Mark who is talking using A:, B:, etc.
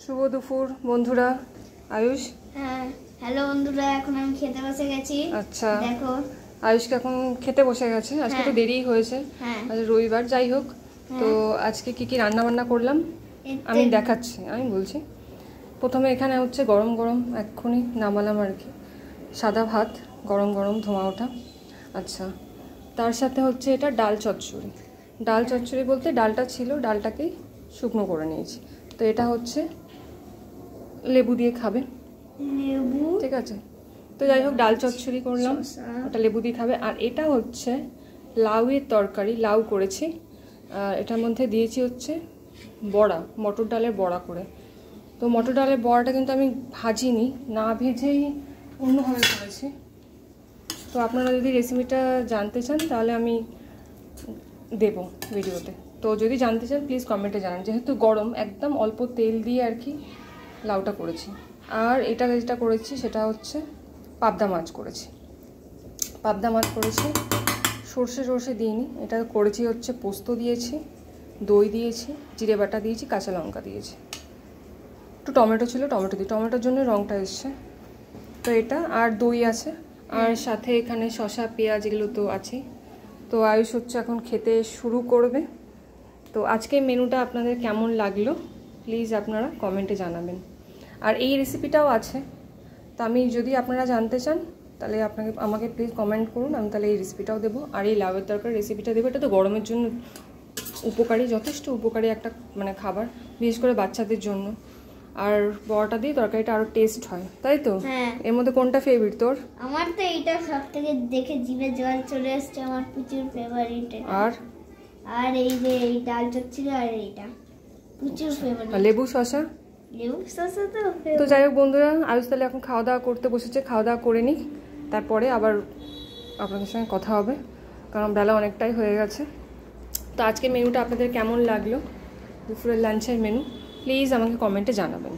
A: শুভ দুপুর বন্ধুরা। আয়ুষ,
B: হ্যাঁ হ্যালো বন্ধুরা, এখন আমি খেতে বসে গেছি।
A: আচ্ছা
B: দেখো
A: আয়ুষকে এখন খেতে বসে গেছে। আজকে তো দেরিই হয়েছে, আজ রবিবার। যাই হোক, তো আজকে কি কি রান্না বান্না করলাম আমি দেখাচ্ছি। আমি বলছি, প্রথমে এখানে হচ্ছে গরম গরম এক্ষুনি নামালাম আর কি, সাদা ভাত, গরম গরম ধোঁয়া ওঠা। আচ্ছা, তার সাথে হচ্ছে এটা ডাল চচ্চড়ি। ডাল চচ্চড়ি বলতে ডালটা ছিল, ডালটাকেই শুকনো করে নিয়েছি। তো এটা হচ্ছে লেবু দিয়ে খাবে,
B: লেবু,
A: ঠিক আছে। তো যাই হোক, ডাল চচ্চড়ি করলাম, এটা লেবু দিয়ে খাবে। আর এটা হচ্ছে লাউয়ের তরকারি, লাউ করেছি। আর এটার মধ্যে দিয়েছি হচ্ছে বড়া, মটর ডালের বড়া করে। তো মটর ডালের বড়াটা কিন্তু আমি ভাজিনি, না ভেজেই অন্যভাবে করেছি। তো আপনারা যদি রেসিপিটা জানতে চান তাহলে আমি দেবো ভিডিওতে। তো যদি জানতে চান প্লিজ কমেন্টে জানান। যেহেতু গরম, একদম অল্প তেল দিয়ে আর কি লাউটা করেছি। আর এটা যেটা করেছি সেটা হচ্ছে পাবদা মাছ করেছি। পাবদা মাছ করেছি, সর্ষে দিইনি। এটা করেছি হচ্ছে পোস্ত দিয়েছি, দই দিয়েছি, জিরে বাটা দিয়েছি, কাঁচা লঙ্কা দিয়েছি, একটু টমেটো ছিল, টমেটো দিই, টমেটোর জন্য রঙটা এসছে। তো এটা আর দই আছে, আর সাথে এখানে শসা পেঁয়াজ এগুলো তো আছেই। তো আয়ুষ হচ্ছে এখন খেতে শুরু করবে। তো আজকের মেনুটা আপনাদের কেমন লাগলো প্লিজ আপনারা কমেন্টে জানাবেন। আর এই রেসিপিটাও আছে, তা আমি যদি আপনারা জানতে চান তাহলে আমাকে প্লিজ কমেন্ট করুন, আমি তাহলে এই রেসিপিটাও দেবো। আর এই লাউয়ের তরকারি রেসিপিটা দেবো। এটা তো গরমের জন্য উপকারী, যথেষ্ট উপকারী একটা খাবার, বিশেষ করে বাচ্চাদের জন্য। আর বড়াটা দিয়ে তরকারিটা আরও টেস্ট হয়, তাই তো? এর মধ্যে কোনটা ফেভারিট তোর?
B: আমার তো এইটা সব থেকে দেখে জিভে জল চলে আসছে, আমার প্রচুর ফেভারিট। আর এই যে এই ডাল চচ্চড়ি আর এইটা প্রচুর ফেভারিট।
A: লেবু শসা, তো যাই হোক বন্ধুরা, আয়ুষ তাহলে এখন খাওয়া দাওয়া করতে বসেছে। খাওয়া দাওয়া করে নিই, তারপরে আবার আপনাদের সঙ্গে কথা হবে, কারণ বেলা অনেকটাই হয়ে গেছে। তো আজকে মেনুটা আপনাদের কেমন লাগলো, দুপুরের লাঞ্চের মেনু, প্লিজ আমাকে কমেন্টে জানাবেন।